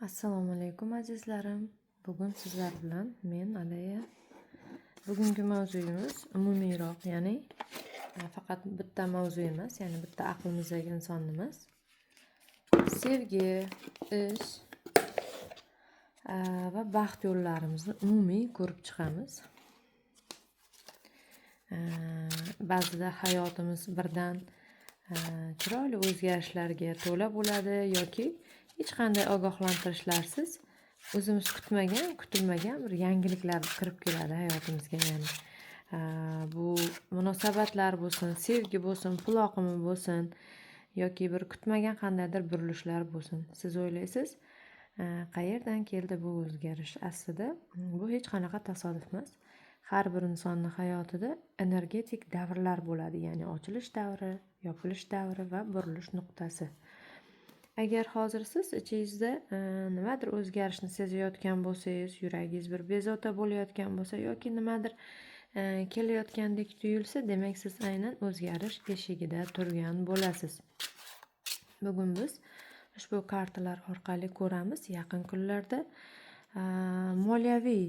Assalomu alaykum azizlarim. Bugun sizlar bilan men Alaya. Bugungi mavzuyimiz umumiyroq, ya'ni faqat bitta mavzu emas, ya'ni bitta aqlimizdagi insonni emas. Sevgi, ish va baxt yo'llarimizni umumiy ko'rib chiqamiz. Ba'zida hayotimiz birdan chiroyli o'zgarishlarga to'la bo'ladi yoki hech qanday ogohlantirishlarsiz o'zimiz kutilmagan bir yangiliklar kirib keladi hayotimizga. Ya'ni bu munosabatlar bo'lsin, sevgi bo'lsin, pul oqimi bo'lsin yoki bir kutmagan qandaydir burilishlar bo'lsin. Siz o'ylaysiz, qayerdan keldi bu o'zgarish? Aslida bu hech qanaqa tasodif emas. Har bir insonning hayotida energetik davrlar bo'ladi, ya'ni ochilish davri, yopilish davri va burilish nuqtasi. Agar hozir siz ichingizda nimadir o'zgarishni sezayotgan bo'lsangiz, yuragingiz bir bezovta bo'layotgan bo'lsa yoki nimadir kelayotgandek tuyulsa, demak siz aynan o'zgarish eshigida turgan bo'lasiz. Bugun biz ushbu kartalar orqali ko'ramiz, yaqin kunlarda moliyaviy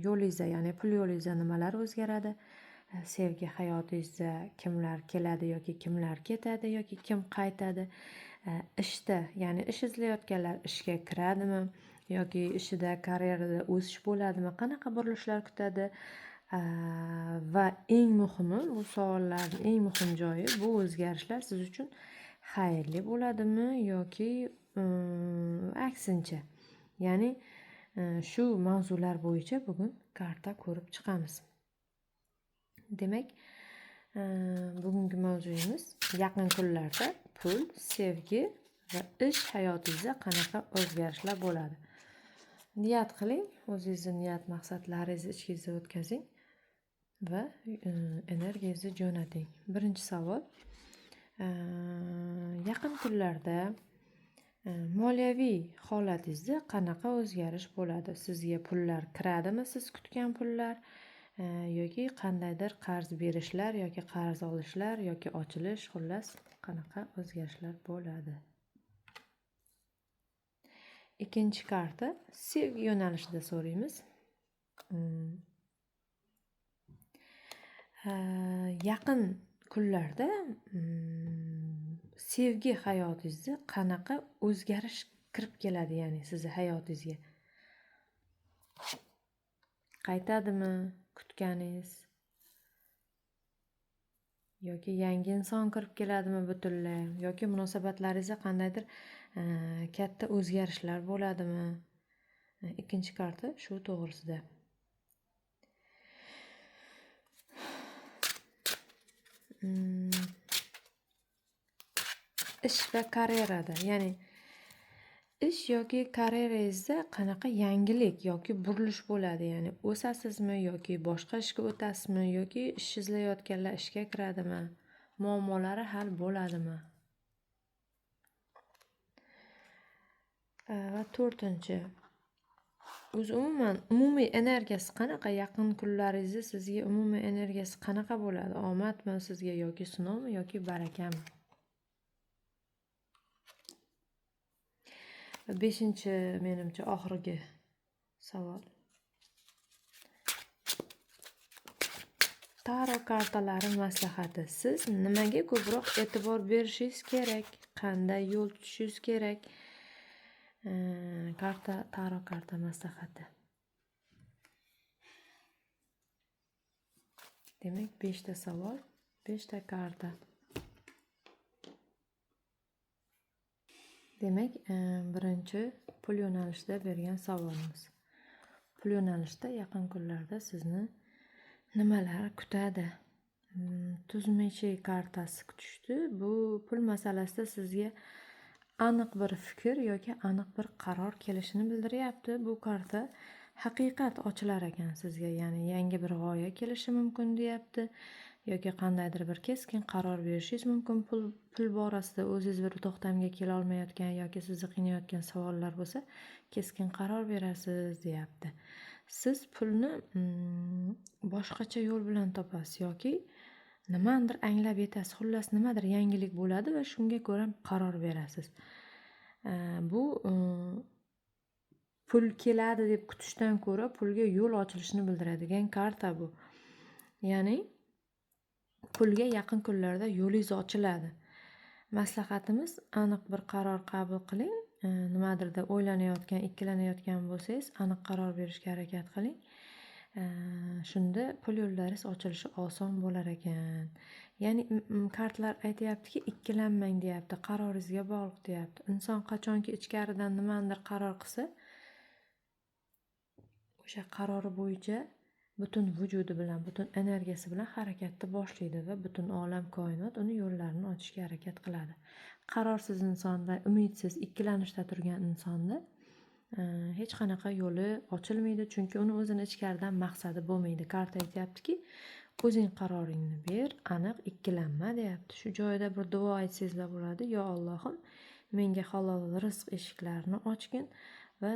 yo'lingizda, ya'ni pul yo'lingizda nimalar o'zgaradi, sevgi hayotingizda kimlar keladi yoki kimlar ketadi yoki kim qaytadi, ishda, ya'ni ish izlayotganlar ishga kiradimi yoki ishida, karyerada o'sish bo'ladimi, qanaqa burilishlar kutadi va eng muhimi, bu savollarning eng muhim joyi, bu o'zgarishlar siz uchun xayrli bo'ladimi yoki aksincha. Ya'ni shu mavzular bo'yicha bugun karta ko'rib chiqamiz. Demak, bugungi mavzuyimiz yaqin kunlarda pul, sevgi va ish hayotingizda qanaqa o'zgarishlar bo'ladi. Niyat qiling, o'zingizni niyat maqsadlaringizni ichingizga o'tkazing va energiyangizni jo'nating. Birinchi savol: yaqin kunlarda moliyaviy holatingizda qanaqa o'zgarish bo'ladi? Sizga pullar kiradimi, siz kutgan pullar yoki qandaydir qarz berishlar yoki qarz olishlar yoki ochilish, xullas qanaqa o'zgarishlar bo'ladi? Ikkinchi karta sevgi yo'nalishida so'raymiz. Yaqin kunlarda sevgi hayotingizda qanaqa o'zgarish kirib keladi, ya'ni sizni hayotingizga? Qaytadimi kutganingiz yoki yangi inson kirib keladimi butunlay yoki munosabatlaringizda qandaydir katta o'zgarishlar bo'ladimi? Ikkinchi karta shu to'g'risida. Ish va karyerada, ya'ni ish yoki karyerangizda qanaqa yangilik yoki burilish bo'ladi? Ya'ni o'sasizmi yoki boshqa ishga o'tasizmi yoki ish izlayotganlar ishga kiradimi? Muammolari hal bo'ladimi? Va to'rtinchi, umumiy energiyasi qanaqa? Yaqin kunlaringizda sizga umumiy energiyasi qanaqa bo'ladi? Omadmi sizga yoki sinovmi yoki barakami? Va beshinchi, menimcha oxirgi savol. Taro kartalari maslahati: siz nimaga ko'proq e'tibor berishingiz kerak? Qanday yo'l tutishingiz kerak? Taro karta maslahati. Demak, 5 ta savol, 5 ta karta. Demak, birinchi pul yo'nalishida bergan savolimiz. Pul yo'nalishida yaqin kunlarda sizni nimalar kutadi? Tuzmechi kartasi tushdi. Bu pul masalasida sizga aniq bir fikr yoki aniq bir qaror kelishini bildiryapti. Bu karta haqiqat ochilar ekan sizga, ya'ni yangi bir g'oya kelishi mumkin deyapti yoki qandaydir bir keskin qaror berishingiz mumkin. Pul borasida o'zingiz bir to'xtamga kela olmayotgan yoki sizni qiynayotgan savollar bo'lsa, keskin qaror berasiz deyapti. Siz pulni boshqacha yo'l bilan topasiz yoki nimadir anglab yetasiz. Xullas nimadir yangilik bo'ladi va shunga ko'ra qaror berasiz. Bu pul keladi deb kutishdan ko'ra pulga yo'l ochilishini bildiradigan karta bu. Ya'ni pulga yaqin kunlarda yo'lingiz ochiladi. Maslahatimiz, aniq bir qaror qabul qiling. Nimadirda o'ylanayotgan, ikkilanayotgan bo'lsangiz, aniq qaror berishga harakat qiling. Shunda pul yo'llaringiz ochilishi oson bo'lar ekan. Ya'ni kartlar aytayaptiki, ikkilanmang deyapti, qaroringizga bog'liq deyapti. Inson qachonki ichkaridan nimanidir qaror qilsa, o'sha qarori bo'yicha butun vujudi bilan, butun energiyasi bilan harakatni boshlaydi va butun olam, koinot uni yo'llarini ochishga harakat qiladi. Qarorsiz insonda, umidsiz, ikkilanishda turgan insonda hech qanaqa yo'li ochilmaydi, chunki uni o'zini ichkaridan maqsadi bo'lmaydi. Karta aytayaptiki, o'zing qaroringni ber, aniq ikkilanma deyapti. Shu joyda bir duo aytsangizlar bo'ladi. Yo Allohim, menga halol rizq eshiklarini ochgin va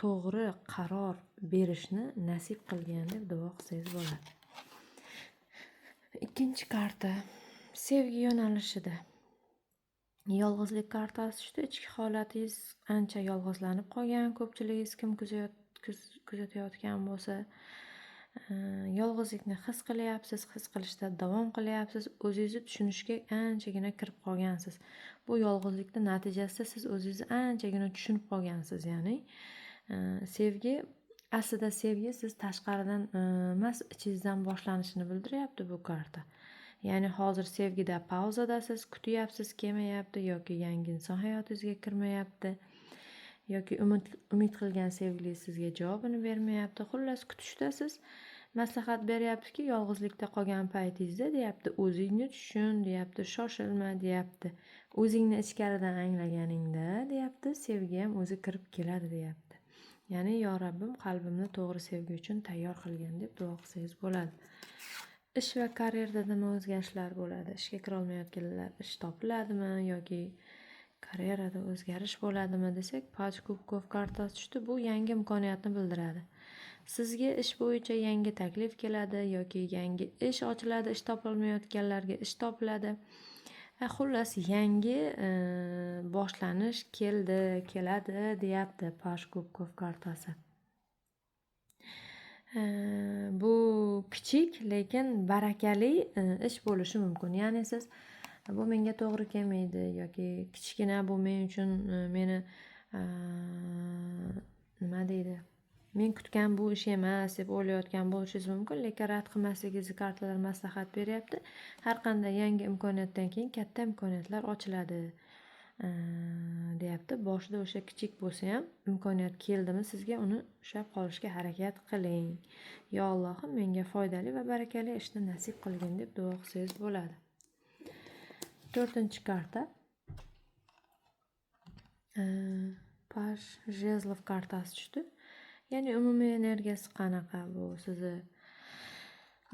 to'g'ri qaror berishni nasib qilgin deb duo qilsangiz bo'ladi. Ikkinchi karta sevgi yo'nalishida. Yolg'izlik kartasi tushdi. Ichki holatingiz ancha yolg'izlanib qolgan, ko'pchiligingiz kim kuzatayotgan bo'lsa, yolg'izlikni his qilyapsiz, his qilishda davom qilyapsiz, o'zingizni tushunishga anchagina kirib qolgansiz. Bu yolg'izlikni natijasida siz o'zingizni anchagina tushunib qolgansiz. Ya'ni sevgi, aslida sevgi siz tashqaridan emas, ichingizdan boshlanishini bildiryapti bu karta. Ya'ni hozir sevgida pauzadasiz, kutyapsiz, kelmayapti yoki yangi inson hayotingizga kirmayapti yoki umid qilgan sevgilingiz sizga javobini bermayapti. Xullas kutishdasiz. Maslahat beryaptiki, yolg'izlikda qolgan paytingizda deyapti, o'zingni tushun deyapti, shoshilma deyapti. O'zingni ichkaridan anglaganingda deyapti, sevgi ham o'zi kirib keladi deyapti. Ya'ni yo Rabbim qalbimni to'g'ri sevgi uchun tayyor qilgin deb duo qilsangiz bo'ladi. Ish va karyerada nima o'zgarishlar bo'ladi? Ishga kira olmayotganlar ish topiladimi yoki karyerada o'zgarish bo'ladimi desak, Paj kubkov kartasi tushdi. Bu yangi imkoniyatni bildiradi. Sizga ish bo'yicha yangi taklif keladi yoki yangi ish ochiladi, ish topolmayotganlarga ish topiladi. Xullas, yangi boshlanish keladi deyapti Paj kubkov kartasi. Bu kichik lekin barakali ish bo'lishi mumkin. Ya'ni siz bu menga to'g'ri kelmaydi yoki kichkina bu men uchun meni nima deydi? Men kutgan bu ish emas deb o'ylayotgan bo'lishingiz mumkin, lekin rad qilmasligingizni kartalar maslahat beryapti. Har qanday yangi imkoniyatdan keyin katta imkoniyatlar ochiladi deyapti. Boshida o'sha kichik bo'lsa ham imkoniyat keldimi sizga, uni ushlab qolishga harakat qiling. Yo Allohim, menga foydali va barakali ishni nasib qilgin deb duo qilsangiz bo'ladi. To'rtinchi karta Paj jezlov kartasi tushdi. Ya'ni umumiy energiyasi qanaqa bu sizni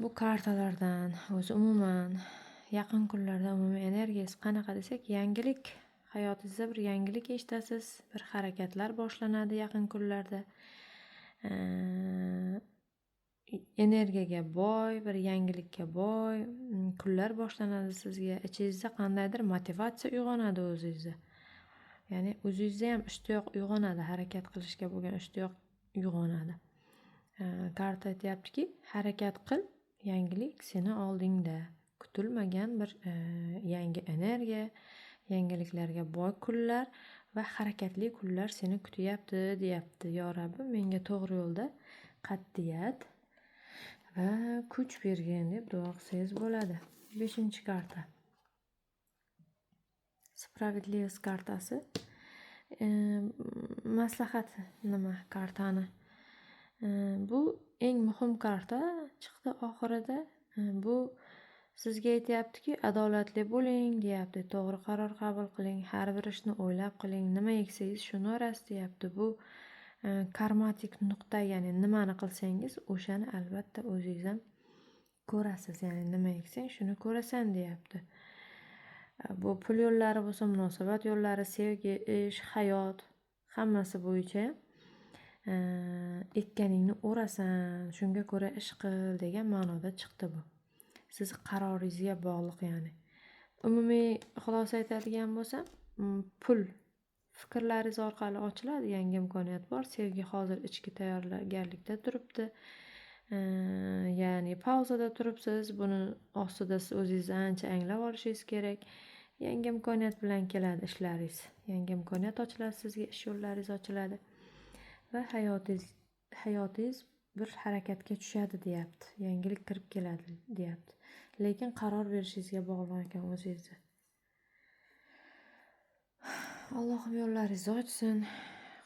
bu kartalardan o'zi umuman yaqin kunlarda umumiy energiyasi qanaqa desak, yangilik, hayotingizda bir yangilik eshitasiz, bir harakatlar boshlanadi yaqin kunlarda. Energiyaga boy, bir yangilikka boy kunlar boshlanadi sizga. Ichingizda qandaydir motivatsiya uyg'onadi o'zingizda. Ya'ni o'zingizda ham ishtiyoq uyg'onadi, harakat qilishga bo'lgan ishtiyoq uyg'onadi. Karta aytayaptiki, harakat qil, yangilik seni oldingda. Kutilmagan bir yangi energiya, yangiliklarga boy kunlar va harakatli kunlar seni kutyapti deyapti. Yo Rabbim, menga to'g'ri yo'lda qat'iyat va kuch bergin deb duo qilsangiz bo'ladi. 5-karta Spravedlivosť kartasi. Maslahat nima kartani? Bu eng muhim karta chiqdi oxirida. Bu sizga aytayaptiki, adolatli bo'ling deyapti. To'g'ri qaror qabul qiling, har bir ishni o'ylab qiling, nima eksangiz shuni o'rasiz deyapti. Bu karmatik nuqta, ya'ni nimani qilsangiz o'shani albatta o'zingiz ham ko'rasiz. Ya'ni nima eksang shuni ko'rasan deyapti. Bu pul yo'llari bo'lsa, munosabat yo'llari, sevgi, ish, hayot hammasi bo'yicha ekkaningni o'rasan, shunga ko'ra ish qil degan ma'noda chiqdi bu. Siz qaroringizga bog'liq. Ya'ni umumiy xulosa aytadigan bo'lsam, pul fikrlaringiz orqali ochiladi yangi imkoniyat bor. Sevgi hozir ichki tayyorgarlikda turibdi. Ya'ni pauzada turibsiz. Buni ostida siz o'zingizni ancha anglab olishingiz kerak. Yangi imkoniyat bilan keladi ishlaringiz. Yangi imkoniyat ochiladi, sizga ish yo'llaringiz ochiladi va hayotingiz bir harakatga tushadi deyapti. Yangilik kirib keladi deyapti. Lekin qaror berishingizga bog'liq ekan o'zingizni. Allohim yo'llaringizni ochsin.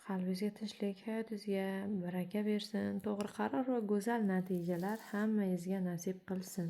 Qalbingizga tinchlik, hayotingizga baraka bersin. To'g'ri qaror va go'zal natijalar hammangizga nasib qilsin.